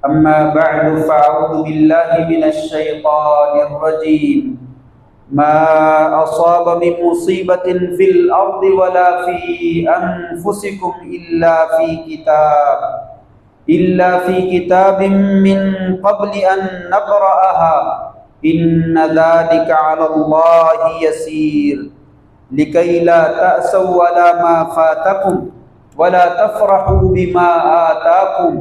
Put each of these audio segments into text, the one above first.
अम्मा बअद फ़अऊज़ु बिल्लाहि मिनश्शैतानिर्रजीम मा असाब मिन मुसीबतिन फिल अर्दि वला फी अनफुसिकुम इल्ला फी किताबिन मिन क़ब्लि अन नक़रअहा इन्न ज़ालिका अलल्लाहि यसीर लिकै ला तअसौ अला मा फ़ातकुम वला तफ़रहू बिमा आताकुम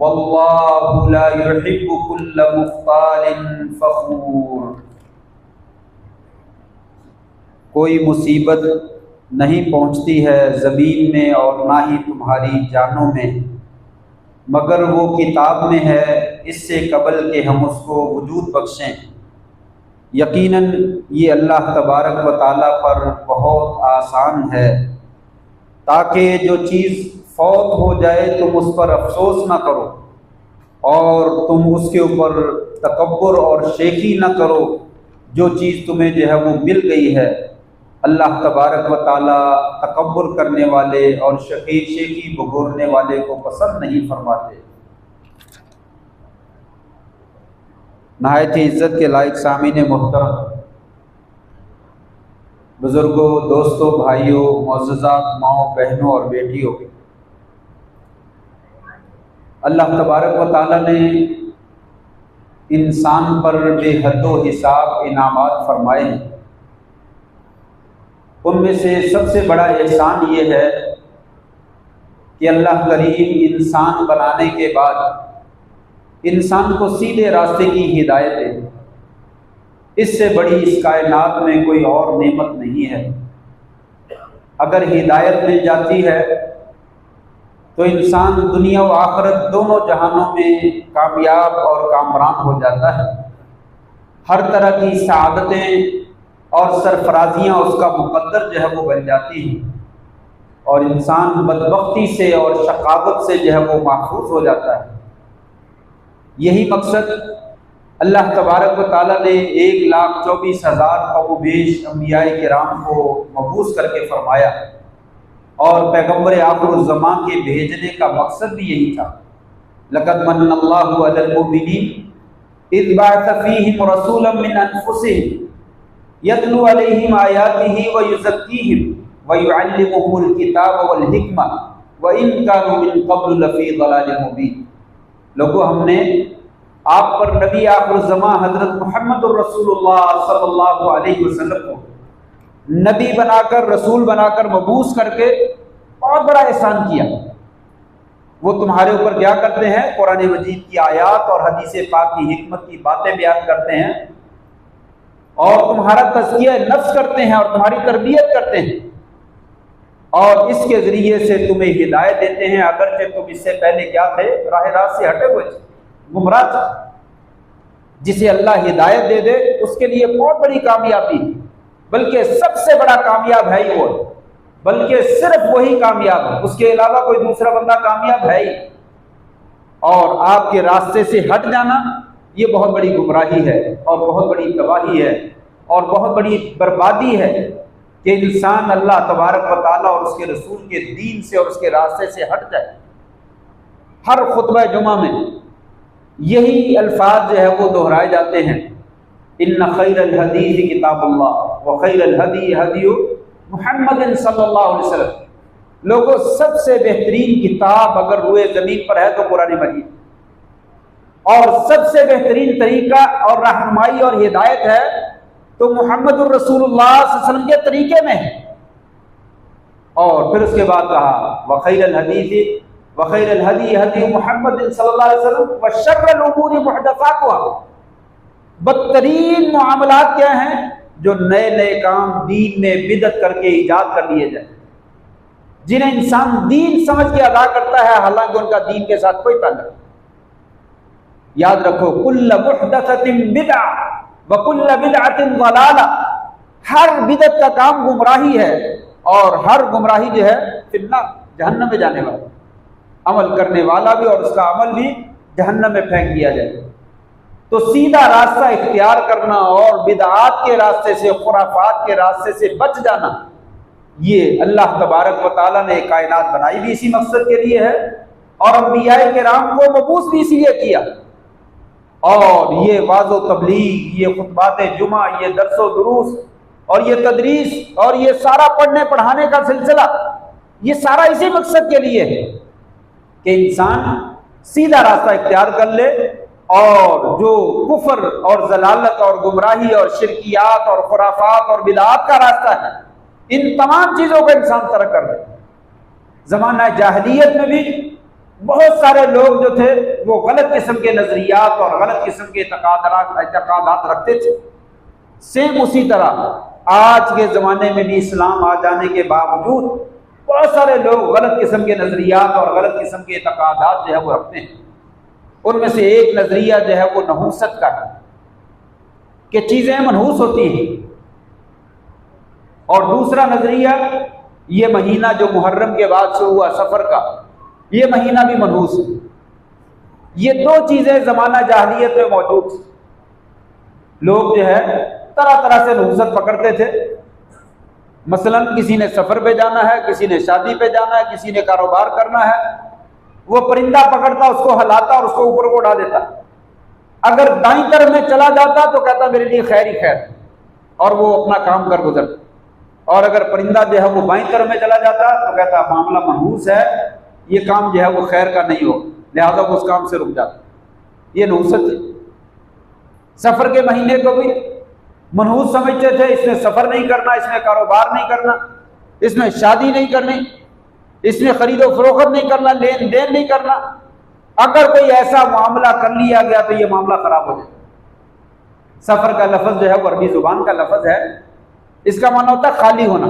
वल्लाहु ला युहिब्बु कुल्ल मुख्तालिन फ़ख़ूर। कोई मुसीबत नहीं पहुँचती है ज़मीन में और ना ही तुम्हारी जानों में मगर वो किताब में है इससे कबल के हम उसको वजूद बख्शें। यकीनन ये अल्लाह तबारक व ताला पर बहुत आसान है ताकि जो चीज़ फौत हो जाए तुम उस पर अफसोस ना करो और तुम उसके ऊपर तकब्बुर और शेखी ना करो। जो चीज़ तुम्हें जो है वो मिल गई है, अल्लाह तबारक व ताला तकब्बुर करने वाले और शेखी बगोरने वाले को पसंद नहीं फरमाते। नहायत इज़्ज़त के लायक सामीन मोहतरम, बुज़ुर्गों, दोस्तों, भाइयों, मुअज़्ज़ज़ात माओ, बहनों और बेटियों, अल्लाह तबारक व ताला ने इंसान पर बेहद्दो हिसाब इनामात फरमाए हैं। उनमें से सबसे बड़ा एहसान ये है कि अल्लाह करीम इंसान बनाने के बाद इंसान को सीधे रास्ते की हिदायत दे। इससे बड़ी इस कायनात में कोई और नेमत नहीं है। अगर हिदायत मिल जाती है तो इंसान दुनिया और आखिरत दोनों जहानों में कामयाब और कामरान हो जाता है। हर तरह की सआदतें और सरफराजियाँ उसका मुक़द्दर जो है वो बन जाती हैं और इंसान बदबख्ती से और शकावत से जो है वो महफूज हो जाता है। यही मकसद अल्लाह तबारक व ताला ने 1,24,000 कबूबेश अंबियाए किराम को मबूस करके फरमाया और पैगम्बर आखिरुज़्ज़मान के भेजने का मकसद भी यही था। लक़द मन्नल्लाहु अलल मुमिनीन इज़ बअस फ़ीहिम रसूलन मिन अनफुसिहिम यतलू अलैहिम आयातिही व युज़क्कीहिम व युअल्लिमुहुमुल किताब वल हिकमा व इन कानू मिन क़ब्लु लफ़ी ज़लालिन मुबीन। लोगों, हमने आप पर नबी आखिरुज़्ज़मान हज़रत मुहम्मदुर रसूलुल्लाह सल्लल्लाहु अलैहि वसल्लम को नबी बनाकर, रसूल बनाकर, मबूस करके बहुत बड़ा एहसान किया। वो तुम्हारे ऊपर क्या करते हैं? कुरान मजीद की आयात और हदीस पाक की हिकमत की बातें बयान करते हैं और तुम्हारा तज़किया नफ्स करते हैं और तुम्हारी तरबियत करते हैं और इसके ज़रिए से तुम्हें हिदायत देते हैं। अगरचे तुम इससे पहले क्या थे? राह रास्त से हटे हुए थे, गुमराह थे। जिसे अल्लाह हिदायत दे दे उसके लिए बहुत बड़ी कामयाबी, बल्कि सबसे बड़ा कामयाब है ही वो, बल्कि सिर्फ वही कामयाब है, उसके अलावा कोई दूसरा बंदा कामयाब है ही। और आपके रास्ते से हट जाना ये बहुत बड़ी गुमराही है और बहुत बड़ी तबाही है और बहुत बड़ी बर्बादी है कि इंसान अल्लाह तबारक व तआला और उसके रसूल के दीन से और उसके रास्ते से हट जाए। हर खुतबा जुमा में यही अल्फाज जो है वो दोहराए जाते हैं, इन्ना खैरल हदीस किताबुल्लाह व खैरल हदी हदी मुहम्मद सल्लल्लाहु अलैहि वसल्लम। लोगों, सबसे बेहतरीन किताब अगर रुए ज़मीन पर है तो कुरान मजीद, और सबसे बेहतरीन तरीका और रहनुमाई और हिदायत है तो मुहम्मदुर रसूलुल्लाह सल्लल्लाहु अलैहि वसल्लम के तरीके में है। और फिर उसके बाद कहा व खैरल हदी हदी मुहम्मद सल्लल्लाहु अलैहि वसल्लम व शर्रल उमूरि मुहदसातुहा। बदतरीन मामलात क्या हैं? जो नए नए काम दीन में बिदअत करके ईजाद कर लिए जाए, जिन्हें इंसान दीन समझ के अदा करता है हालांकि उनका दीन के साथ कोई ताल्लुक नहीं। याद रखो, कुल्ल मुहदसतिन बिदअ व कुल्ल बिदअतिन ज़लाला। हर बिदअत का काम गुमराही है और हर गुमराही जो है फिन्नार, जहन्नम में जाने वाला। अमल करने वाला भी और उसका अमल भी जहन्नम में फेंक दिया जाए। तो सीधा रास्ता इख्तियार करना और बिदआत के रास्ते से, खुराफात के रास्ते से बच जाना, ये अल्लाह तबारक व तआला ने कायनात बनाई भी इसी मकसद के लिए है और अंबियाए किराम को मबूस भी इसलिए किया। और ये वाज़ो तबलीग, ये खुतबात जुमा, ये दर्सो दुरूस और ये तदरीस और ये सारा पढ़ने पढ़ाने का सिलसिला, ये सारा इसी मकसद के लिए है कि इंसान सीधा रास्ता इख्तियार कर ले और जो कुफर और जलालत और गुमराही और शिरकियात और खुराफात और बिदात का रास्ता है, इन तमाम चीजों को इंसान तरक कर दे। जमाना जाहिलियत में भी बहुत सारे लोग जो थे वो गलत किस्म के नजरियात और गलत किस्म के एतकादात रखते थे। सेम उसी तरह आज के जमाने में भी इस्लाम आ जाने के बावजूद बहुत सारे लोग गलत किस्म के नजरियात और गलत किस्म के एतकादात जो है वो रखते हैं। उनमें से एक नजरिया जो है वो नहूसत का है कि चीजें मनहूस होती हैं, और दूसरा नजरिया ये महीना जो मुहर्रम के बाद से हुआ सफर का, ये महीना भी मनहूस है। ये दो चीजें जमाना जाहिलियत में मौजूद थी। लोग जो है तरह तरह से नहूसत पकड़ते थे। मसलन किसी ने सफर पे जाना है, किसी ने शादी पे जाना है, किसी ने कारोबार करना है, वो परिंदा पकड़ता, उसको हिलाता और उसको ऊपर को उड़ा देता। अगर दाईं तरफ में चला जाता तो कहता मेरे लिए खैर ही खैर, और वो अपना काम कर गुजरता। और अगर परिंदा जो है वो बाईं तरफ में चला जाता तो कहता मामला मनहूस है, ये काम जो है वो खैर का नहीं हो, लिहाजा वो उस काम से रुक जाता। ये नहूसत है। सफर के महीने को भी मनहूस समझते थे, इसमें सफर नहीं करना, इसमें कारोबार नहीं करना, इसमें शादी नहीं करनी, इसमें खरीदो फरोख्त नहीं करना, लेन देन नहीं करना। अगर कोई ऐसा मामला कर लिया गया तो ये मामला खराब हो जाए। सफर का लफ्ज जो है वो अरबी जुबान का लफ्ज है, इसका माना होता है खाली होना।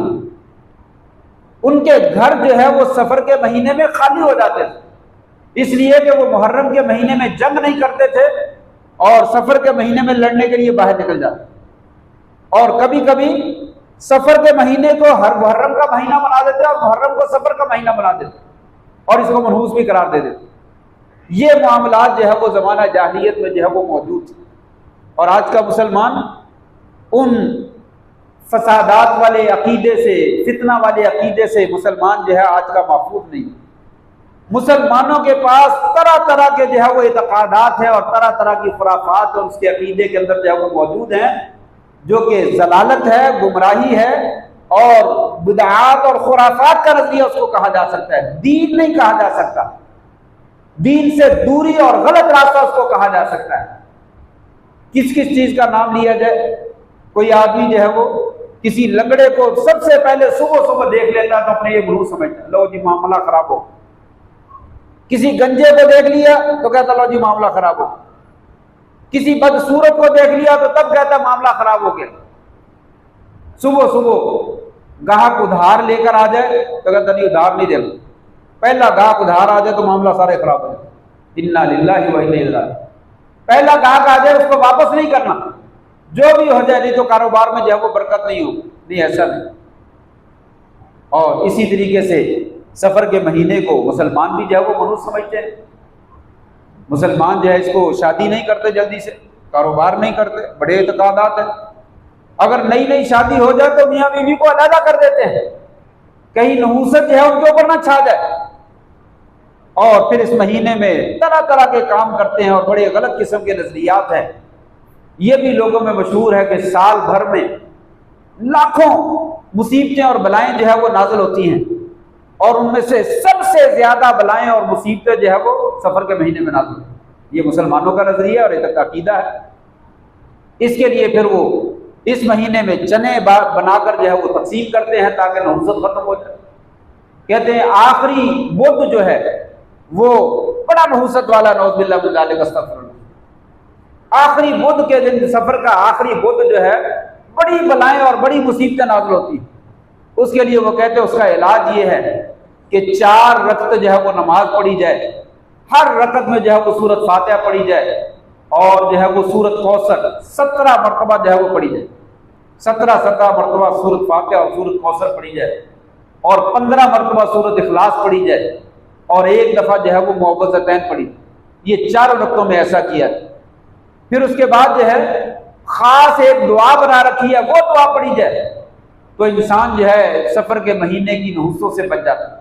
उनके घर जो है वो सफर के महीने में खाली हो जाते थे, इसलिए कि वो मुहर्रम के महीने में जंग नहीं करते थे और सफर के महीने में लड़ने के लिए बाहर निकल जाते। और कभी कभी सफर के महीने को हर मुहर्रम का महीना बना देते और मुहर्रम को सफर का महीना बना देते और इसको मनहूस भी करार दे देते। ये मामलात जो है वो जमाना जाहिलियत में जो है वो मौजूद थे। और आज का मुसलमान उन फसादात वाले अकीदे से, फितना वाले अकीदे से मुसलमान जो है आज का महफूज नहीं। मुसलमानों के पास तरह तरह के जो है वो एतकादात है और तरह तरह की खुराफात और उसके अकीदे के अंदर जो है वो मौजूद हैं, जो कि जलालत है, गुमराही है और बिदआत और खुराफात का नजरिया उसको कहा जा सकता है, दीन नहीं कहा जा सकता। दीन से दूरी और गलत रास्ता उसको कहा जा सकता है। किस किस चीज का नाम लिया जाए? कोई आदमी जो है वो किसी लंगड़े को सबसे पहले सुबह सुबह देख लेता तो अपने ये गुरु समझता, लो जी मामला खराब हो। किसी गंजे को देख लिया तो कहता लो जी मामला खराब हो। किसी बदसूरत को देख लिया तो तब कहता मामला खराब हो गया। सुबह सुबह गाहक उधार लेकर आ जाए तो कहता नहीं उधार नहीं देगा। पहला गाहक उधार आ जाए तो मामला सारे खराब हो जाए। इन्ना लिल्लाहि व इन्ना इलैहि राजिऊन। पहला गाहक आ जाए उसको वापस नहीं करना, जो भी हो जाए, नहीं तो कारोबार में जो है वो बरकत नहीं हो। नहीं, ऐसा नहीं। और इसी तरीके से सफर के महीने को मुसलमान भी जो है वो मनहूस समझते हैं। मुसलमान जो है इसको शादी नहीं करते, जल्दी से कारोबार नहीं करते, बड़े एतकादात हैं। अगर नई नई शादी हो जाए तो मियाँ बीवी को अलहदा कर देते हैं, कहीं नहूसत जो है उनके ऊपर ना छा जाए। और फिर इस महीने में तरह तरह के काम करते हैं और बड़े गलत किस्म के नजरियात हैं। ये भी लोगों में मशहूर है कि साल भर में लाखों मुसीबतें और बलाएं जो है वो नाजिल होती हैं, और उनमें से सबसे ज्यादा बलाएं और मुसीबतें जो है वो सफर के महीने में नाजिल होती हैं। ये मुसलमानों का नजरिया और एक अकीदा है। इसके लिए फिर वो इस महीने में चने बनाकर जो है वो तकसीम करते हैं ताकि नहुसत खत्म हो जाए। कहते हैं आखिरी बुध जो है वो बड़ा नहुसत वाला, नौज़ुबिल्लाह मिन ज़ालिक, अस्तग़फिरुल्लाह। आखिरी बुध के दिन, सफर का आखिरी बुध जो है, बड़ी बलाएं और बड़ी मुसीबतें नाज़िल होती हैं। उसके लिए वो कहते हैं उसका इलाज ये है कि 4 रकत जो है वो नमाज पढ़ी जाए, हर रकत में जो है वो सूरत फातिहा पढ़ी जाए और जो है वो सूरत कौसर 17 मरतबा जो है वो पढ़ी जाए। 17 मरतबा सूरत फातिहा और सूरत कौसर पढ़ी जाए और 15 मरतबा सूरत इखलास पढ़ी जाए और 1 दफा जो है वो मुअव्वज़तैन पढ़ी। ये 4 रकतों में ऐसा किया। फिर उसके बाद जो है खास एक दुआ बना रखी है, वो दुआ पढ़ी जाए तो इंसान जो है सफर के महीने की नहुसों से बच जाता है।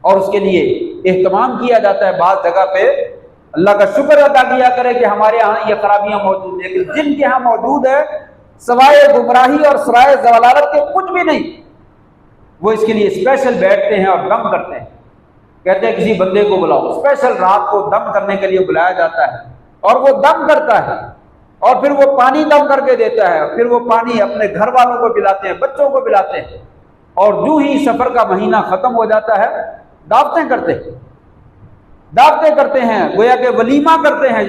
और उसके लिए एहतमाम किया जाता है। बात जगह पे अल्लाह का शुक्र अदा किया करे कि हमारे यहाँ ये खराबियां मौजूद है, लेकिन जिनके यहाँ मौजूद है सवाए गुमराही और सराय जलालत के कुछ भी नहीं, वो इसके लिए स्पेशल बैठते हैं और दम करते हैं। कहते हैं किसी बंदे को बुलाओ, स्पेशल रात को दम करने के लिए बुलाया जाता है और वो दम करता है और फिर वो पानी दम करके देता है, फिर वो पानी अपने घर वालों को पिलाते हैं, बच्चों को पिलाते हैं। और जो ही सफर का महीना खत्म हो जाता है दावतें करते हैं, गोया के वलीमा करते हैं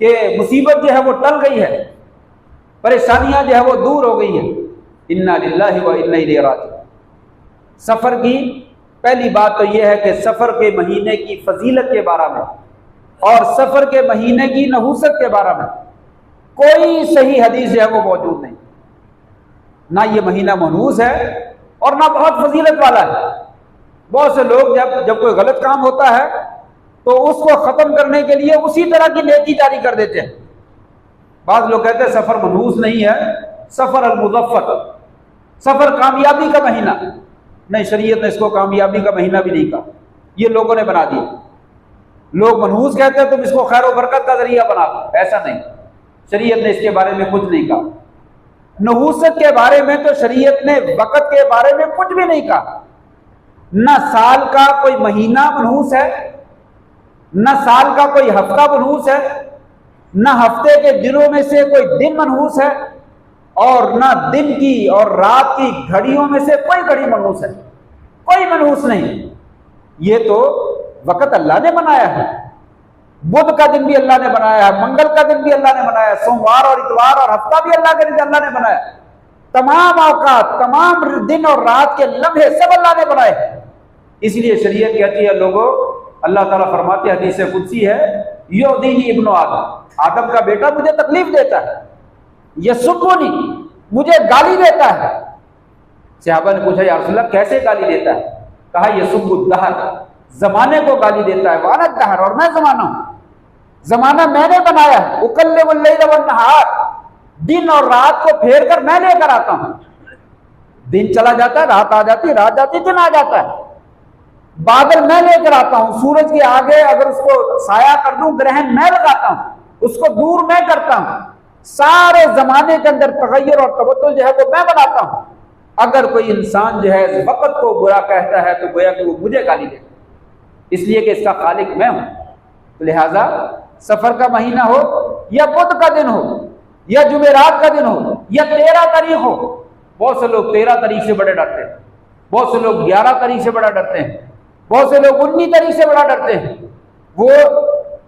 कि मुसीबत जो है वो टल गई है, परेशानियां जो है वो दूर हो गई है। इन्ना लिल्लाहि व इन्ना इलैहि राजिऊन। सफर की पहली बात तो यह है कि सफर के महीने की फजीलत के बारे में और सफर के महीने की नहूसत के बारे में कोई सही हदीस जो है वो मौजूद नहीं। ना ये महीना मनहूस है और ना बहुत फजीलत वाला है। बहुत से लोग जब कोई गलत काम होता है तो उसको खत्म करने के लिए उसी तरह की नेकी जारी कर देते हैं। बाद लोग कहते हैं सफर मनहूस नहीं है, सफर अल-मुज़फ़्फ़र, सफर कामयाबी का महीना। नहीं, शरीयत ने इसको कामयाबी का महीना भी नहीं कहा, ये लोगों ने बना दिया। लोग मनहूस कहते हैं तुम इसको खैर और बरकत का जरिया बना दो, ऐसा नहीं, शरीयत ने इसके बारे में कुछ नहीं कहा। नहूसत के बारे में तो शरीयत ने वक़्त के बारे में कुछ भी नहीं कहा। न साल का कोई महीना मनहूस है, न साल का कोई हफ्ता मनहूस है, न हफ्ते के दिनों में से कोई दिन मनहूस है, और न दिन की और रात की घड़ियों में से कोई घड़ी मनहूस है, कोई मनहूस नहीं। ये तो वक़्त अल्लाह ने बनाया है। बुध का दिन भी अल्लाह ने बनाया है, मंगल का दिन भी अल्लाह ने बनाया है, सोमवार और इतवार और हफ्ता भी अल्लाह ने बनाया। तमाम औकात, तमाम दिन और रात के लम्हे सब अल्लाह ने बनाए। इसलिए शरीयत कहती है लोगों, अल्लाह ताला फरमाते हैं, हदीस कुदसी है, युअदीनी इब्नु आदम का बेटा मुझे तकलीफ देता है, यसुब्बुनी मुझे गाली देता है। सहाबा ने पूछा या रसूलल्लाह कैसे गाली देता है? कहा यसुब्बुद्दहर, जमाने को गाली देता है, वानद दहर, और मैं जमाना हूं, जमाना मैंने बनाया है, उकल्लिबुल लैल वन नहार, दिन और रात को फेर कर मैं लेकर आता हूं। दिन चला जाता है, रात आ जाती, रात जाती, दिन आ जाता है। बादल मैं लेकर आता हूं, सूरज के आगे अगर उसको साया कर दूं, ग्रहण मैं लगाता हूं, उसको दूर मैं करता हूं। सारे जमाने के अंदर तगय्युर और तबद्दुल जो है वो मैं बनाता हूं। अगर कोई इंसान जो है इस वक़्त को बुरा कहता है तो गोया कि वो मुझे गाली देता, इसलिए कि इसका खालिक मैं हूं। तो लिहाजा सफर का महीना हो या बुध का दिन हो या जुमेरात का दिन हो या 13 तारीख हो, बहुत से लोग 13 तारीख से बड़े डरते हैं, बहुत से लोग 11 तारीख से बड़ा डरते हैं, बहुत से लोग 19 तारीख से बड़ा डरते हैं। वो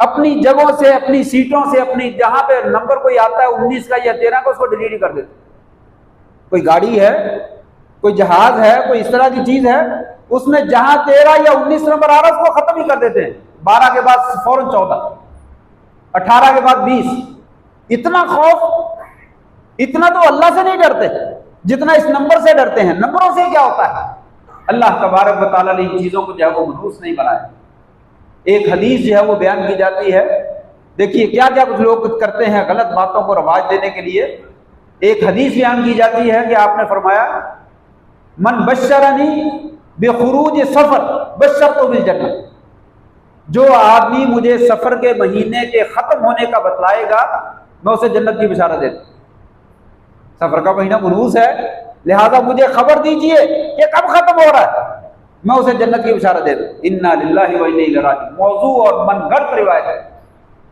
अपनी जगहों से, अपनी सीटों से, अपनी जहां पे नंबर कोई आता है 19 का या 13 का, उसको डिलीट कर देते। कोई गाड़ी है, कोई जहाज है, कोई इस तरह की चीज है, उसमें जहां 13 या 19 नंबर आ रहा है उसको खत्म ही कर देते हैं। 12 के बाद फौरन 14, 18 के बाद 20। इतना खौफ, इतना तो अल्लाह से नहीं डरते जितना इस नंबर से डरते हैं। नंबरों से क्या होता है? अल्लाह तबारक व तआला ने इन चीजों को जो है वो मनहूस नहीं बनाया। एक हदीस जो है वो बयान की जाती है, देखिए क्या क्या कुछ लोग करते हैं गलत बातों को रवाज देने के लिए। एक हदीस बयान की जाती है कि आपने फरमाया, मन बशरनी बेखुरूज सफर बशरतु बिल जन्नत, जो आदमी मुझे सफर के महीने के खत्म होने का बतलाएगा मैं उसे जन्नत की बिशारत देता। सफर का महीना मनहूस है, लिहाजा मुझे खबर दीजिए कि कब खत्म हो रहा है, मैं उसे जन्नत की बिशारत दे दूं। इन्ना लिल्लाहि व इन्ना इलैहि राजिऊन। मौजू और मनगढ़ंत रिवायत है,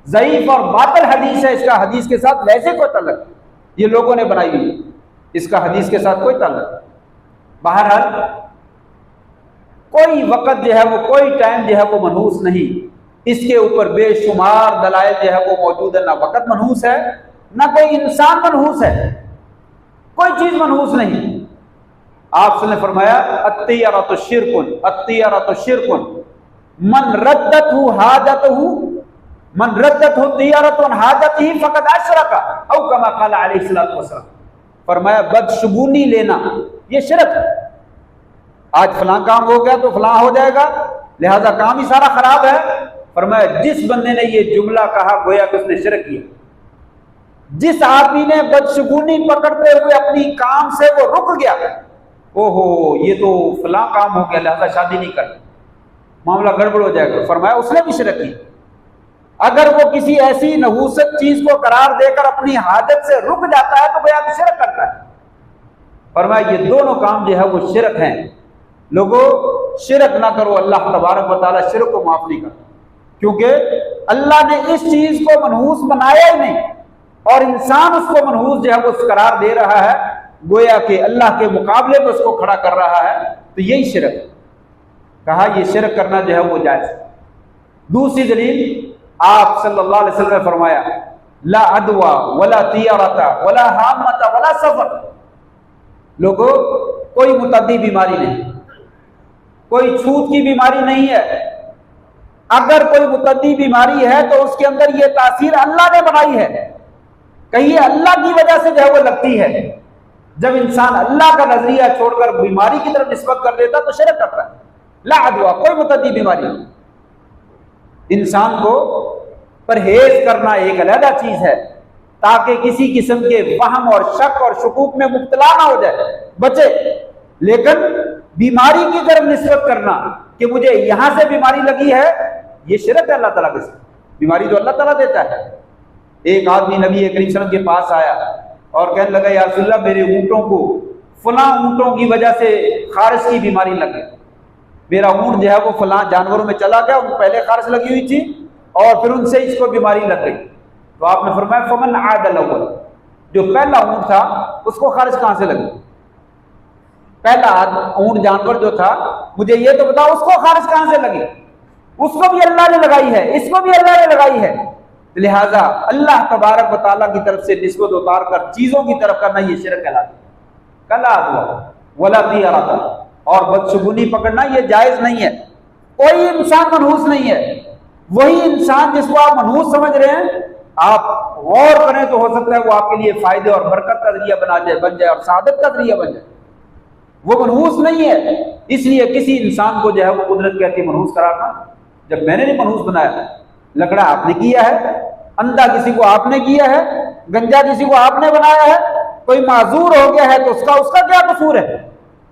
ज़ईफ और बातिल हदीस है, इसका हदीस के साथ वैसे कोई ताल्लुक, ये लोगों ने बनाई हुई, इसका हदीस के साथ कोई ताल्लुक। बहरहाल कोई वक़्त जो है वो, कोई टाइम जो है वो मनहूस नहीं, इसके ऊपर बेशुमार दलाइल जो है वो मौजूद है। ना वक़्त मनहूस है, ना कोई इंसान मनहूस है, कोई चीज मनहूस नहीं। आपने फरमाया अत्तियरतु शिरकुन, अत्तियरतु शिरकुन, मन रद्दतहु हाजतहु, मन रद्दतहु तियरतुन हाजतिही फकद अशरका, औ कमा क़ाल अलैहि सल्लल्लाहु अलैहि वसल्लम। फरमाया बदशगुनी लेना ये शिरक है। आज फलां काम हो गया तो फलां हो जाएगा, लिहाजा काम ही सारा खराब है। फरमाया जिस बंदे ने ये जुमला कहा गोया कि उसने शिरक किया। जिस आदमी ने बदशगुनी पकड़ते हुए अपनी काम से वो रुक गया, ओहो ये तो फलां काम हो गया लिहाजा शादी नहीं करनी, मामला गड़बड़ हो जाएगा। फरमाया उसने भी शिरक की। अगर वो किसी ऐसी नहूसत चीज को करार देकर अपनी हाजत से रुक जाता है तो गोया कि शिरक करता है। फरमाया ये दोनों काम जो है वो शिरक हैं। लोगों, शिरक ना करो, अल्लाह तबारक व तआला शिरक को माफ नहीं करता, क्योंकि अल्लाह ने इस चीज को मनहूस बनाया ही नहीं और इंसान उसको मनहूस जो है वो करार दे रहा है, गोया कि अल्लाह के मुकाबले में उसको खड़ा कर रहा है। तो यही शिरक कहा, ये शिरक करना जो है वो जायज। दूसरी दलील आप सल्लल्लाहु अलैहि वसल्लम ने फरमाया ला अदवा वला तियारता वला हामता वला सफर। लोगों, कोई मुतद्दी बीमारी नहीं, कोई छूत की बीमारी नहीं है। अगर कोई मुतद्दी बीमारी है तो उसके अंदर यह तासीर अल्लाह ने बनाई है, कहीं अल्लाह की वजह से जो है वो लगती है। जब इंसान अल्लाह का नजरिया छोड़कर बीमारी की तरफ निस्बत कर देता तो शिरक करता है। ला अदवा, कोई मुतद्दी बीमारी नहीं। इंसान को परहेज करना एक अलग चीज है, ताकि किसी किस्म के वहम और शक और शकूक में मुब्तला ना हो जाए, बचे। लेकिन बीमारी की तरफ निस्बत करना कि मुझे यहां से बीमारी लगी है, यह शिरक है अल्लाह ताला के साथ। बीमारी तो अल्लाह ताला देता है। एक आदमी नबी करीम सल्लल्लाहु अलैहि वसल्लम के पास आया और कहने लगा, या रसूलल्लाह, मेरे ऊँटों को फलां ऊँटों की वजह से खारिश की बीमारी लग गई। मेरा ऊँट जो है वो फलां जानवरों में चला गया, उनको पहले खारिश लगी हुई थी और फिर उनसे इसको बीमारी लग गई। तो आपने फरमाया फमन आदल अव्वल, जो पहला ऊँट था उसको खारिश कहां से लगी? पहला ऊँट जानवर जो था, मुझे ये तो बताओ उसको खारिश कहां से लगी? उसको भी अल्लाह ने लगाई है, इसको भी अल्लाह ने लगाई है। लिहाजा अल्लाह तबारक व तआला की तरफ से निस्बत उतार कर चीजों की तरफ करना ये शिरक कहलाता है। कला वला तियारता, और बदशगुनी पकड़ना ये जायज नहीं है। कोई इंसान मनहूस नहीं है। वही इंसान जिसको आप मनहूस समझ रहे हैं, आप गौर करें तो हो सकता है वो आपके लिए फायदे और बरकत का जरिया बन जाए और सादत का जरिया बन जाए। वो मनहूस नहीं है। इसलिए किसी इंसान को जो है वो कुदरत कहती है मनहूस कराना। जब मैंने नहीं मनहूस बनाया, लकड़ा आपने किया है, अंधा किसी को आपने किया है, गंजा किसी को आपने बनाया है, कोई माजूर हो गया है तो उसका क्या कसूर है?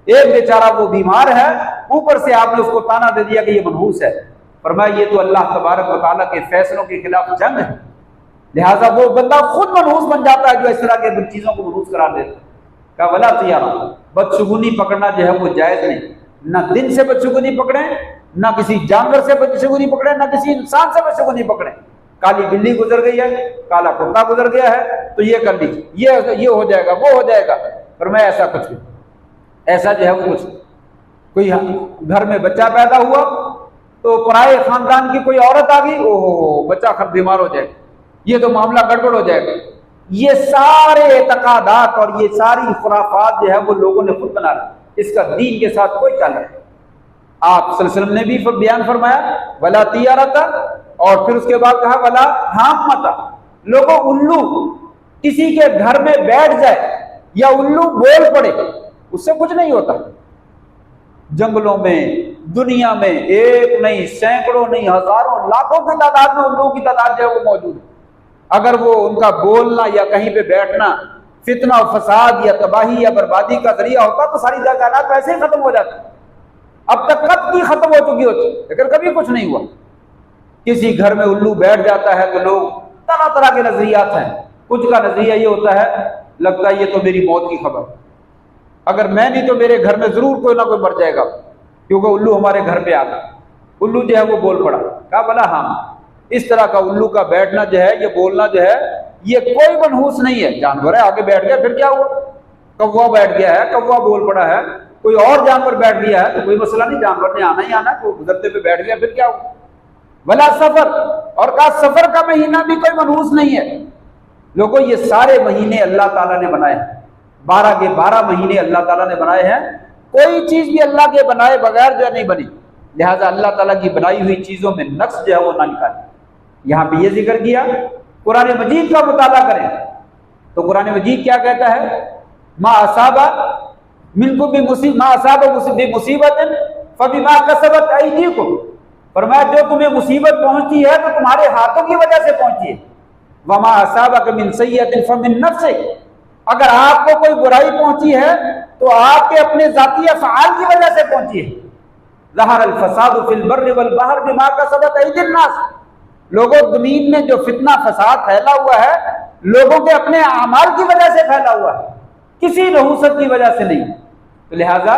एक बेचारा वो बीमार है, ऊपर से आपने उसको ताना दे दिया कि ये मनहूस है। फरमाया ये तो अल्लाह तबारक व तआला के फैसलों के खिलाफ जंग है। लिहाजा वो बंदा खुद मनहूस बन जाता है जो इस तरह के चीजों को मनहूस करार देता है। का वला तियारा, बदशगुनी पकड़ना जो है वो जायज नहीं। ना दिन से बदशगुनी पकड़े, ना किसी जानवर से बदशगुनी पकड़े, ना किसी इंसान से बदशगुनी पकड़े। काली बिल्ली गुजर गई है, काला कुत्ता गुजर गया है तो ये कर लीजिए, ये हो जाएगा, वो हो जाएगा। पर मैं ऐसा कुछ नहीं, ऐसा जो है वो कुछ। कोई घर में बच्चा पैदा हुआ तो पराए खानदान की कोई औरत आ गई, ओहो बच्चा खत बीमार हो जाएगा, ये तो मामला गड़बड़ हो जाएगा। ये सारे एतकादात और ये सारी खुराफात जो है वो लोगों ने खुद बना रहा, इसका दीन के साथ कोई ताल्लुक नहीं। आप सल्लल्लाहु अलैहि वसल्लम ने भी बयान फरमाया वला तियारता, और फिर उसके बाद कहा वला हामता। लोगों, उल्लू किसी के घर में बैठ जाए या उल्लू बोल पड़े, उससे कुछ नहीं होता। जंगलों में, दुनिया में एक नहीं, सैकड़ों नहीं, हजारों लाखों की तादाद में उल्लू की तादाद जो है वो मौजूद है। अगर वो उनका बोलना या कहीं पे बैठना फितना और फसाद या तबाही या बर्बादी का जरिया होता तो सारी कायनात वैसे ही खत्म हो जाती। अब तक कब की खत्म हो चुकी होती, लेकिन कभी कुछ नहीं हुआ। किसी घर में उल्लू बैठ जाता है तो लोग तरह तरह के नजरियात हैं। कुछ का नजरिया ये होता है, लगता है ये तो मेरी मौत की खबर, अगर मैं नहीं तो मेरे घर में जरूर कोई ना कोई मर जाएगा, क्योंकि उल्लू हमारे घर पे आ गया। उल्लू जो है वो बोल पड़ा, कहा भला हाँ। इस तरह का उल्लू का बैठना जो है, ये बोलना जो है, ये कोई मनहूस नहीं है। जानवर है, आगे बैठ गया, फिर क्या हुआ? कौवा बैठ गया है, कौवा बोल पड़ा है, कोई और जानवर बैठ गया है तो कोई मसला नहीं, जानवर ने आना ही आना, तो गुजरते पे बैठ गया, फिर क्या हुआ? वला सफर, और कहा सफर का महीना भी कोई मनहूस नहीं है। लोगों, ये सारे महीने अल्लाह ताला ने बनाए हैं, 12 के 12 महीने अल्लाह ताला ने बनाए हैं। कोई चीज भी अल्लाह के बनाए बगैर जो है नहीं बनी। लिहाजा अल्लाह ताला की बनाई हुई चीजों में नक्स जो है वो ना निकाले। यहां पे ये जिक्र किया, कुरान मजीद का मुताला करें तो कुरान मजीद क्या कहता है? मा असाबा मिनको भी मुसीबत फबिमा कसबत अयदीकुम, फरमाया जो तुम्हें मुसीबत पहुंची है तो तुम्हारे हाथों की वजह से पहुंची है। वमा असाबक मिन सय्यतिन फमिन नफ्सिक, अगर आपको कोई बुराई पहुंची है तो आपके अपने जाती अफ़आल की वजह से पहुंची है। ज़हरल फ़सादु फ़िल बर्रि वल बहर बिमा कसबत अयदिन नास। लोगों, ज़मीन में जो फितना फसाद फैला हुआ है, लोगों के अपने अमाल की वजह से फैला हुआ है, किसी नहूसत की वजह से नहीं। तो लिहाजा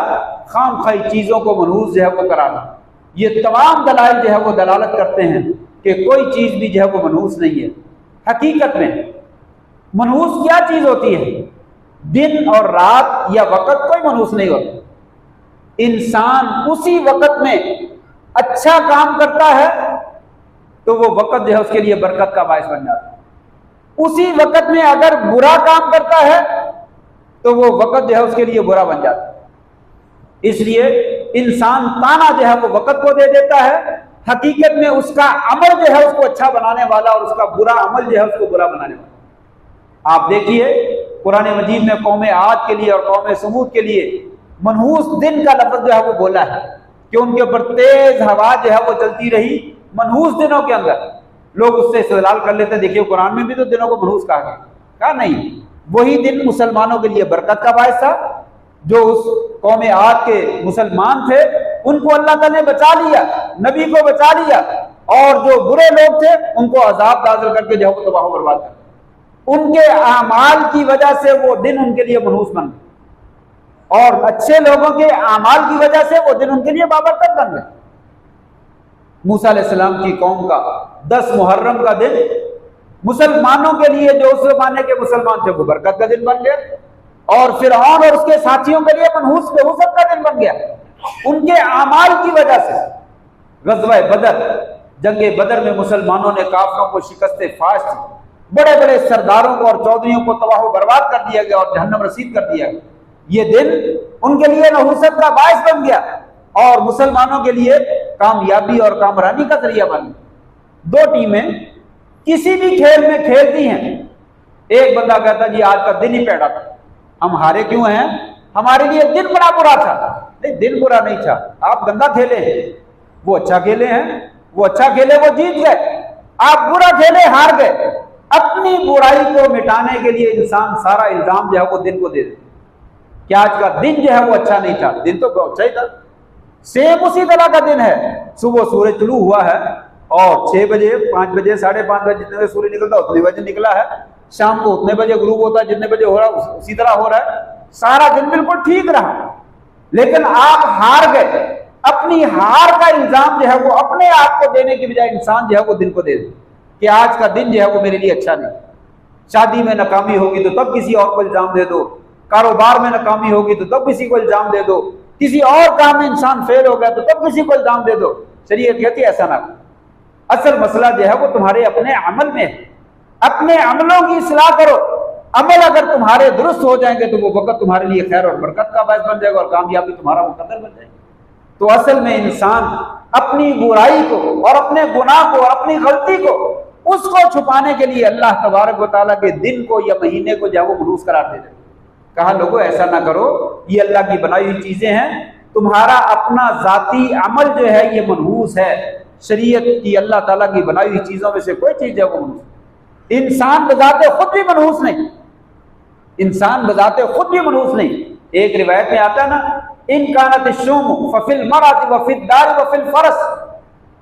खामखाई चीज़ों को मनहूस जो है वो कराना, ये तमाम दलाइल जो है वो दलालत करते हैं कि कोई चीज़ भी जो है वो मनहूस नहीं है। हकीकत में मनहूस क्या चीज़ होती है? दिन और रात या वक़्त कोई मनहूस नहीं होता। इंसान उसी वक़्त में अच्छा काम करता है तो वो वक़्त जो है उसके लिए बरकत का बायस बन जाता है। उसी वक़्त में अगर बुरा काम करता है तो वो वक़्त जो है उसके लिए बुरा बन जाता है। इसलिए इंसान ताना जो है वो वक़्त को दे देता है, हकीकत में उसका अमल जो है उसको अच्छा बनाने वाला और उसका बुरा अमल जो है उसको बुरा बनाने वाला। आप देखिए कुरान मजीद में कौम आद के लिए और कौम समूद के लिए मनहूस दिन का लफ्ज़ जो है वो बोला है कि उनके ऊपर तेज हवा जो है वो चलती रही। मनहूस दिनों के अंदर लोग उससे इस्तेदलाल कर लेते, देखिए कुरान में भी तो दिनों को मनहूस कहा गया। कहा नहीं, वही दिन मुसलमानों के लिए बरकत का बायस था। जो उस कौम आद के मुसलमान थे उनको अल्लाह ताला ने बचा लिया, नबी को बचा लिया, और जो बुरे लोग थे उनको अजाब नाज़िल करके जो है तबाह बर्बाद कर। उनके आमाल की वजह से वो दिन उनके लिए मनहूस बन गए, और अच्छे लोगों के आमाल की वजह से वो दिन उनके लिए बाबरकत बन गए। मूसा अलैहिस्सलाम की कौम का 10 मुहर्रम का दिन मुसलमानों के लिए, जो उस जमाने के मुसलमान थे, वो बरकत का दिन बन गया, और फिरऔन और उसके साथियों के लिए मनहूस बेहुसत का दिन बन गया उनके आमाल की वजह से। ग़ज़वा बदर, जंगे बदर में मुसलमानों ने काफिरों को शिकस्त फाश दी, बड़े बड़े सरदारों को और चौधरियों को तबाह बर्बाद कर दिया गया और जहन्नम रसीद कर दिया गया। ये दिन उनके लिए नहूसत का बायस बन गया और मुसलमानों के लिए कामयाबी और कामरानी का जरिया बन गया। दो टीमें किसी भी खेल में खेलती हैं, एक बंदा कहता जी आज का दिन ही पैड़ा था, हम हारे क्यों हैं, हमारे लिए दिन बड़ा बुरा था। नहीं, दिन बुरा नहीं था, आप गंदा खेले हैं, वो अच्छा खेले हैं, वो अच्छा खेले वो जीत गए, आप बुरा खेले हार गए। अपनी बुराई को मिटाने के लिए इंसान सारा इल्जाम जो है वो दिन को दे दे कि आज का दिन जो है वो अच्छा नहीं था। दिन तो अच्छा ही था, सेम उसी तरह का दिन है। सुबह सूरज तुलू हुआ है और 6 बजे 5 बजे 5:30 बजे जितने बजे सूर्य निकलता है उतने बजे निकला है, शाम को उतने बजे ग्रुप होता है, जितने बजे हो रहा है उसी तरह हो रहा है। सारा दिन बिल्कुल ठीक रहा, लेकिन आप हार गए। अपनी हार का इल्जाम जो है वो अपने आप को देने की बजाय इंसान जो है वो दिन को दे दे कि आज का दिन जो है वो मेरे लिए अच्छा नहीं। शादी में नाकामी होगी तो तब किसी और को इल्जाम दे दो, कारोबार में नाकामी होगी तो तब किसी को इल्जाम दे दो, किसी और काम में इंसान फेल हो गया तो तब किसी को इल्जाम दे दो। शरीयत कहती है ऐसा ना करो। असल मसला जो है वो तुम्हारे अपने अमल में है। अपने अमलों की इस्लाह करो। अमल अगर तुम्हारे दुरुस्त हो जाएंगे तो वो वक्त तुम्हारे लिए खैर और बरकत का बायस बन जाएगा और कामयाबी तुम्हारा मुकद्दर बन जाएगी। तो असल में इंसान अपनी बुराई को और अपने गुनाह को और अपनी गलती को उसको छुपाने के लिए अल्लाह तबारक व तआला के दिन को या महीने को जो वो मनहूस करार दे देते। कहा लोगों ऐसा ना करो, ये अल्लाह की बनाई हुई चीजें हैं, तुम्हारा अपना जाती अमल जो है ये मनहूस है। शरीयत की अल्लाह ताला की बनाई हुई चीजों में से कोई चीज है वो मनहूस। इंसान बजाते खुद भी मनहूस नहीं, इंसान बजाते खुद भी मनहूस नहीं। एक रिवायत में आता है ना, इन कानत शुम फफिल मरात वफिल दार वफिल फरस।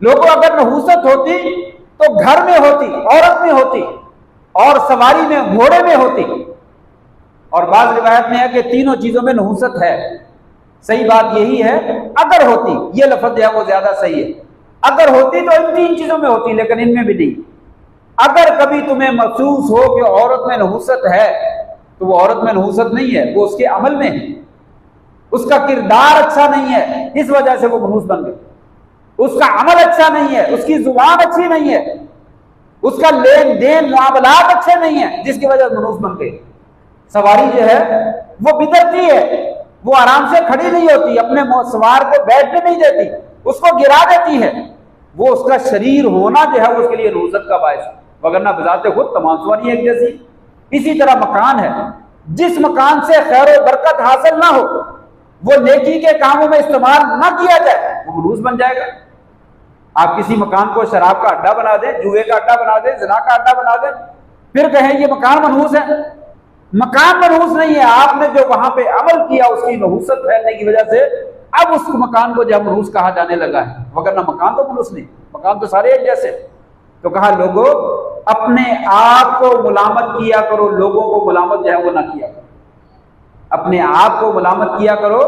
लोगों अगर नहूसत होती तो घर में होती, औरत में होती, और सवारी में घोड़े में होती। और बाज़ रिवायत में है कि तीनों चीजों में नहूसत है। सही बात यही है, अगर होती, ये लफ्ज़ है वो ज्यादा सही है। अगर होती तो इन 3 चीजों में होती, लेकिन इनमें भी नहीं। अगर कभी तुम्हें महसूस हो कि औरत में नहूसत है तो वो औरत में नहूसत नहीं है, वो उसके अमल में है। उसका किरदार अच्छा नहीं है, इस वजह से वो मनहूस बन गई। उसका अमल अच्छा नहीं है, उसकी जुबान अच्छी नहीं है, उसका लेन देन मामलात अच्छे नहीं है, जिसकी वजह से मनहूस बन गई। सवारी जो है वो बिगड़ती है, वो आराम से खड़ी नहीं होती, अपने सवार को बैठने नहीं देती, उसको गिरा देती है। वो उसका शरीर होना जो है वो उसके लिए नहूसत का बायस है, वगरना बजाते खुद तमाम सवारी एक जैसी। इसी तरह मकान है, जिस मकान से खैर और बरकत हासिल ना हो, वो नेकी के कामों में इस्तेमाल ना किया जाए, वो मनहूस बन जाएगा। आप किसी मकान को शराब का अड्डा बना दें, जुए का अड्डा बना दें, ज़िना का अड्डा बना दें, फिर कहें ये मकान मनहूस है। मकान मनहूस नहीं है, आपने जो वहां पे अमल किया उसकी नहूसत फैलने की वजह से अब उस मकान को जब मनहूस कहा जाने लगा है, वगरना मकान तो मनहूस नहीं, मकान तो सारे एक जैसे। तो कहा लोगों अपने आप को मुलामत किया करो, लोगों को मुलामत जो है वो ना किया करो। अपने आप को मुलामत किया करो,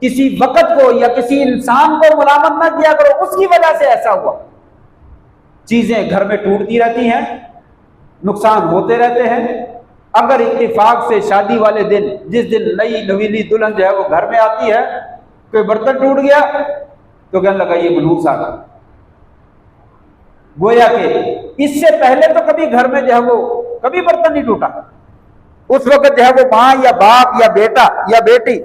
किसी वक़्त को या किसी इंसान को मुलामत ना किया करो, उसकी वजह से ऐसा हुआ। चीजें घर में टूटती रहती हैं, नुकसान होते रहते हैं। अगर इत्तेफाक से शादी वाले दिन, जिस दिन नई नवीली दुल्हन जो है वो घर में आती है, कोई बर्तन टूट गया तो कहने लगा ये मनहूस आ गया। गोया के इससे पहले तो कभी घर में जो है वो कभी बर्तन नहीं टूटा। उस वक्त जो है वो माँ या बाप या बेटा या बेटी,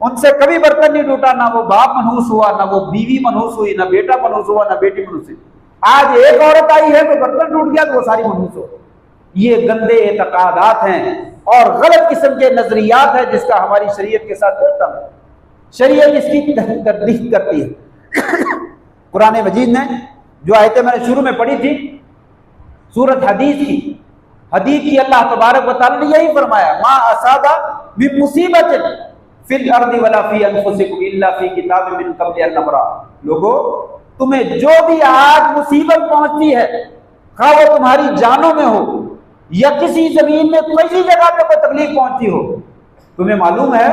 उनसे कभी बर्तन नहीं टूटा। ना वो बाप मनहूस हुआ, ना वो बीवी मनहूस हुई, ना बेटा मनहूस हुआ, ना बेटी मनहूस हुई। आज एक औरत आई है तो बर्तन टूट गया तो वो सारी मनहूस हो। ये गंदे एतकादात हैं और गलत किस्म के नजरियात है, जिसका हमारी शरीयत के साथ कोई ताल्लुक नहीं। शरीयत इसकी तरदीह करती है। कुरान मजीद ने जो आयतें मैंने शुरू में पढ़ी थी सूरत हदीद की, अल्लाह तबारक व तआला ने यही फरमाया, मा असाबा बिन मुसीबत फिल अर्दि वला फी अनफुसिकुम इल्ला फी किताबिन मिन क़ब्ल अन नब्रा। लोगों तुम्हें जो भी आज मुसीबत पहुंचती है, खा वो तुम्हारी जानों में हो या किसी जमीन में किसी जगह पे कोई तकलीफ पहुंची हो, तुम्हें मालूम है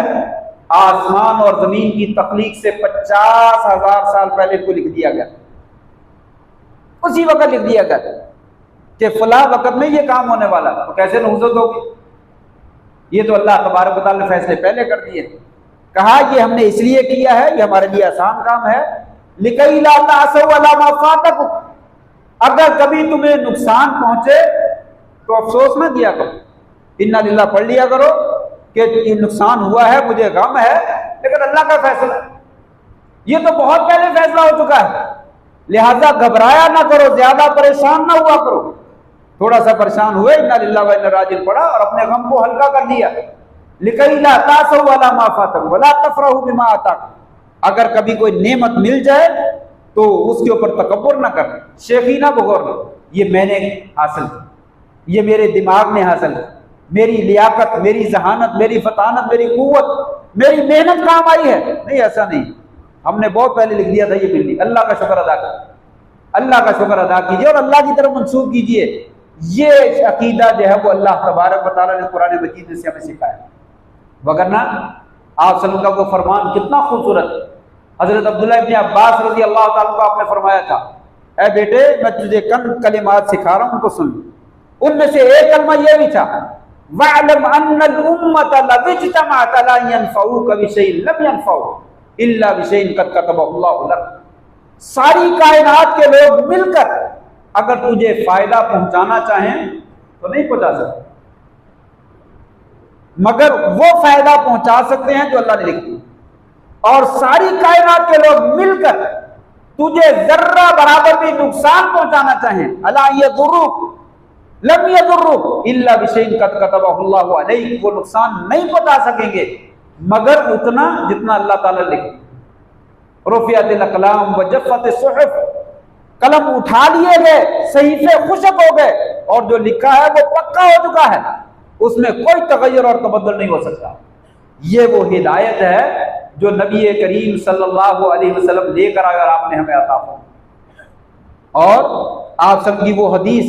आसमान और जमीन की तख्लीक से 50,000 साल पहले को लिख दिया गया। उसी वक्त लिख दिया गया कि फला वक्त में ये काम होने वाला, तो कैसे नहुज़त होगी? ये तो अल्लाह तबारक व तआला ने फैसले पहले कर दिए। कहा ये हमने इसलिए किया है, ये हमारे लिए आसान काम है, लिकई ला तासौ अला मा फातकुम, अगर कभी तुम्हें नुकसान पहुंचे तो अफसोस ना किया करो, इन्ना लिल्लाह पढ़ लिया करो कि ये नुकसान हुआ है, मुझे गम है, लेकिन अल्लाह का फैसला, ये तो बहुत पहले फैसला हो चुका है, लिहाजा घबराया ना करो, ज्यादा परेशान ना हुआ करो। थोड़ा सा परेशान हुए, इन्ना लिल्लाह व इन्ना राजिऊन पढ़ा और अपने गम को हल्का कर लिया। लिकई ला तासौ अला मा फातकुम वला तफरहू बिमा आताकुम, अगर कभी कोई नेमत मिल जाए तो उसके ऊपर तकब्बुर ना कर, शेखी ना भगोरना, ये मैंने हासिल किया, ये मेरे दिमाग ने हासिल किया, मेरी लियाकत, मेरी जहानत, मेरी फतानत, मेरी कुव्वत, मेरी मेहनत काम आई है। नहीं, ऐसा नहीं, हमने बहुत पहले लिख दिया था ये बिल्ली। अल्लाह का शुक्र अदा कर, अल्लाह का शुक्र अदा कीजिए और अल्लाह की तरफ मंसूब कीजिए। ये अकीदा जो है वो अल्लाह तबारक व तआला ने कुरान मजीद से हमें सिखाया। वगरना आप सल्लल्लाहु अलैहि वसल्लम का फरमान कितना खूबसूरत। हजरत अब्दुल्लाह इब्न अब्बास रज़ी अल्लाह ताला को आपने फरमाया था, ऐ बेटे मैं तुझे कलिमात सिखा रहा हूं, उनको सुन। उनमें से एक कलमा यह भी था, वअलम अन्नल उम्मत लविज्तमअत ला यनफऊक बिशैइन लम यनफऊक इल्ला बिशैइन क़द कतबहु लक। सारी कायनात के लोग मिलकर अगर तुझे फायदा पहुंचाना चाहें तो नहीं पहुंचा सकते, मगर वो फायदा पहुंचा सकते हैं जो अल्लाह ने लिख दिया। और सारी कायनात के लोग मिलकर तुझे जर्रा बराबर भी नुकसान पहुंचाना चाहें, अला यदुरुक लम यदुरुक इल्ला बिशैइन क़द कतबहु अलैक, वो नुकसान नहीं पहुंचा सकेंगे मगर उतना जितना अल्लाह ताला लिखे। रुफ़ियतिल अक़लाम व जफ़्फ़तिस सुहुफ़, कलम उठा लिए गए, सहीफे खुशक हो गए और जो लिखा है वो पक्का हो चुका है, उसमें कोई तगय्युर और तबद्दुल नहीं हो सकता। ये वो हिदायत है जो नबी करीम सल्लल्लाहु अलैहि वसल्लम लेकर आकर आपने हमें अता फरमाई। और आप सबकी वो हदीस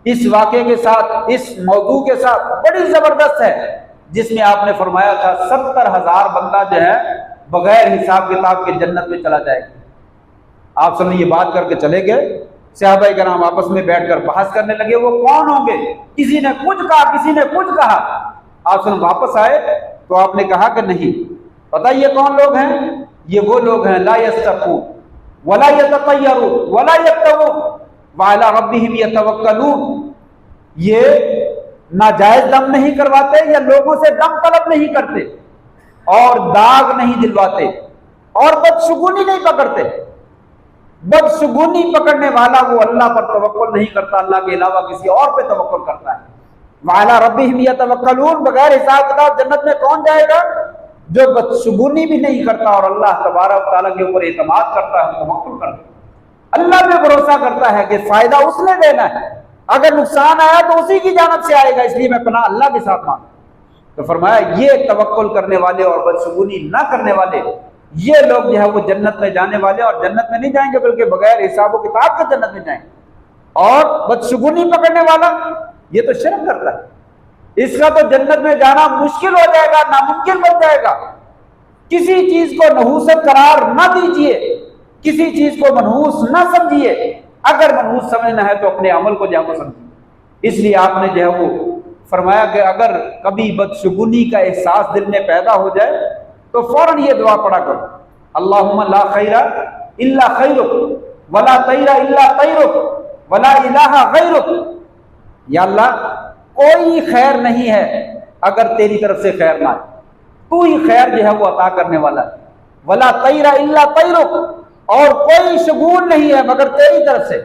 इस वाक़े के साथ, इस मौजू के साथ बड़ी जबरदस्त है, जिसमें आपने फरमाया था 70,000 बंदा जो है बगैर हिसाब किताब के जन्नत में चला जाएगा। आप सब ने ये बात करके चले गए। सहाबाए किराम आपस में बैठकर बहस करने लगे, वो कौन होंगे? किसी ने कुछ कहा, किसी ने कुछ कहा। आप सब वापस आए तो आपने कहा कि नहीं, पता ये कौन लोग हैं? ये वो लोग हैं ला यस्तक़ू वला यततय्यरू वला यक्तवू व अला रब्बिहिम यतवक्कलून, ये नाजायज दम नहीं करवाते या लोगों से दम तलब नहीं करते और दाग नहीं दिलवाते और बदशुगुनी नहीं पकड़ते। बदशुगुनी पकड़ने वाला वो अल्लाह पर तवक्कुल नहीं करता, अल्लाह के अलावा किसी और पे तवक्कुल करता है। वाला रब्बिहिम यतवक्कलून, बगैर हिसाब किताब जन्नत में कौन जाएगा? जो बदशुगुनी भी नहीं करता और अल्लाह तबारक तआला के ऊपर एतमाद करता है, तवक्कुल करता है, अल्लाह पे भरोसा करता है कि फायदा उसने देना है, अगर नुकसान आया तो उसी की जानब से आएगा, इसलिए मैं पनाह अल्लाह के साथ मांगता। तो फरमाया ये तवक्कुल करने वाले और बदशुगुनी ना करने वाले ये लोग जो है वो जन्नत में जाने वाले, और जन्नत में नहीं जाएंगे बल्कि बगैर हिसाब व किताब के जन्नत में जाएंगे। और बदशुगुनी पकड़ने वाला ये तो शिरक करता है, इसका तो जन्नत में जाना मुश्किल हो जाएगा, नामुमकिन बन जाएगा। किसी चीज को नहूसत करार ना दीजिए, किसी चीज को मनहूस ना समझिए। अगर मनहूस समझना है तो अपने अमल को जो है वो समझिए। इसलिए आपने जो है वो फरमाया कि अगर कभी बदशुगुनी का एहसास दिल में पैदा हो जाए तो फौरन ये दुआ पढ़ा करो, अल्लाहुम्मा ला खैरा इल्ला खैरुक वला तैरा इल्ला तैरुक वला इलाहा गैरुक। या अल्लाह, कोई खैर नहीं है अगर तेरी तरफ से खैर ना आए, तू ही खैर जो है वो अता करने वाला है। वला तैरा इल्ला तैरुक, और कोई शगुन नहीं है मगर तेरी तरफ से,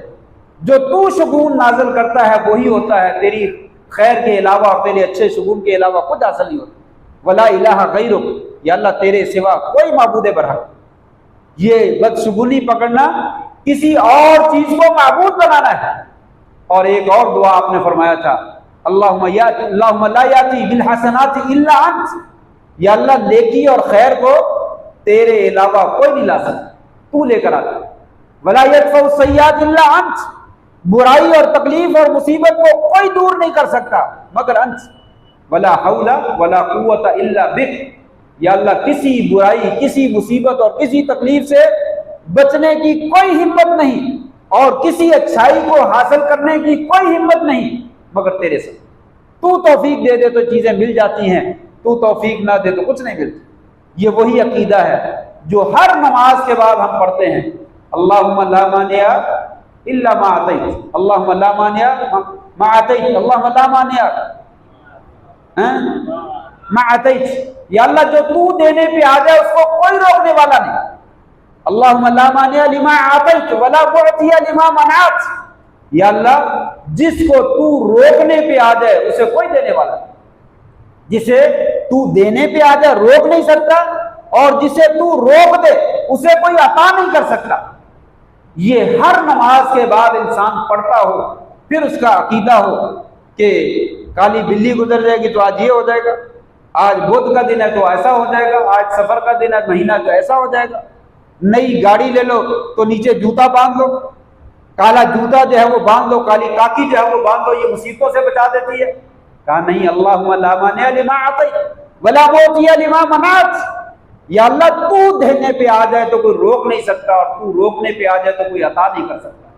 जो तू शगुन नाजिल करता है वही होता है, तेरी खैर के अलावा और तेरे अच्छे शगुन के अलावा कुछ हासिल नहीं होता। वला इलाहा गैरुक, या अल्लाह तेरे सिवा कोई माबूद बरहक। ये बदशुगुनी पकड़ना किसी और चीज को माबूद बनाना है। और एक और दुआ आपने फरमाया था, अल्लाहुम्मा ला याती बिल हसनाति इल्ला अंत। या अल्लाह, नेकी और खैर को तेरे अलावा कोई नहीं ला सकता, तू लेकर आता। वला यदफउ सय्यात इल्ला अंत, बुराई और तकलीफ और मुसीबत को कोई दूर नहीं कर सकता मगर अंत। वला हौला वला कुव्वता इल्ला बिक। या अल्लाह, किसी बुराई, किसी मुसीबत और किसी तकलीफ से बचने की कोई हिम्मत नहीं, और किसी अच्छाई को हासिल करने की कोई हिम्मत नहीं मगर तेरे से। तू तौफीक दे दे तो चीजें मिल जाती हैं, तू तौफीक ना दे तो कुछ नहीं मिलती। ये वही अकीदा है जो हर नमाज के बाद हम पढ़ते हैं, अल्लाहुम्मा ला मानिया इल्ला मा अतैत, अल्लाहुम्मा ला मानिया मा अतैत, अल्लाहुम्मा ला मानिया मा अतैत। या अल्लाह, जो तू देने पे आ जाए उसको कोई रोकने वाला नहीं। अल्लाहुम्मा ला मानिया लिमा अतैत वला मुअतिया लिमा मनात। या अल्लाह, जिसको तू रोकने पे आ जाए उसे कोई देने वाला नहीं। जिसे तू देने पे आ जाए रोक नहीं सकता, और जिसे तू रोक दे उसे कोई अता नहीं कर सकता। ये हर नमाज के बाद इंसान पढ़ता हो, फिर उसका अकीदा हो कि काली बिल्ली गुजर जाएगी तो आज ये हो जाएगा, आज बुध का दिन है तो ऐसा हो जाएगा, आज सफर का दिन है महीना तो ऐसा हो जाएगा, नई गाड़ी ले लो तो नीचे जूता बांध लो, काला जूता जो है वो बांध लो, काली काकी जो है वो बांध लो, ये मुसीबतों से बचा देती है। कहा नहीं, अल्लाहुम्मा ला मानिया लिमा अतैत वला मुअतिया लिमा मनात। या अल्लाह, तू देने पे आ जाए तो कोई रोक नहीं सकता, और तू रोकने पे आ जाए तो कोई अता नहीं कर सकता।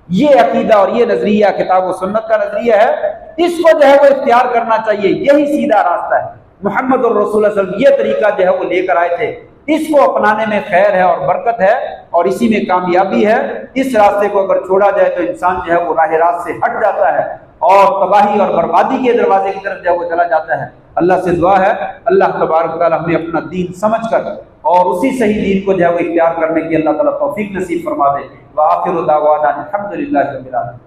ये अकीदा और ये नजरिया किताब और सुन्नत का नजरिया है, इसको जो है वो इख्तियार करना चाहिए। यही सीधा रास्ता है। मोहम्मद और रसूल सल्लल्लाहु अलैहि वसल्लम ये तरीका जो है वो लेकर आए थे, इसको अपनाने में खैर है और बरकत है, और इसी में कामयाबी है। इस रास्ते को अगर छोड़ा जाए तो इंसान जो है वो राह रास्त से हट जाता है और तबाही और बर्बादी के दरवाजे की तरफ जो है वो चला जाता है। अल्लाह से दुआ है, अल्लाह तबारक व तआला हमें अपना दीन समझकर और उसी सही दीन को जो है वो इख्तियार करने की अल्लाह ताला तौफीक नसीब फरमा दे। व आखिरु दावाना अल्हम्दुलिल्लाहि रब्बिल आलमीन।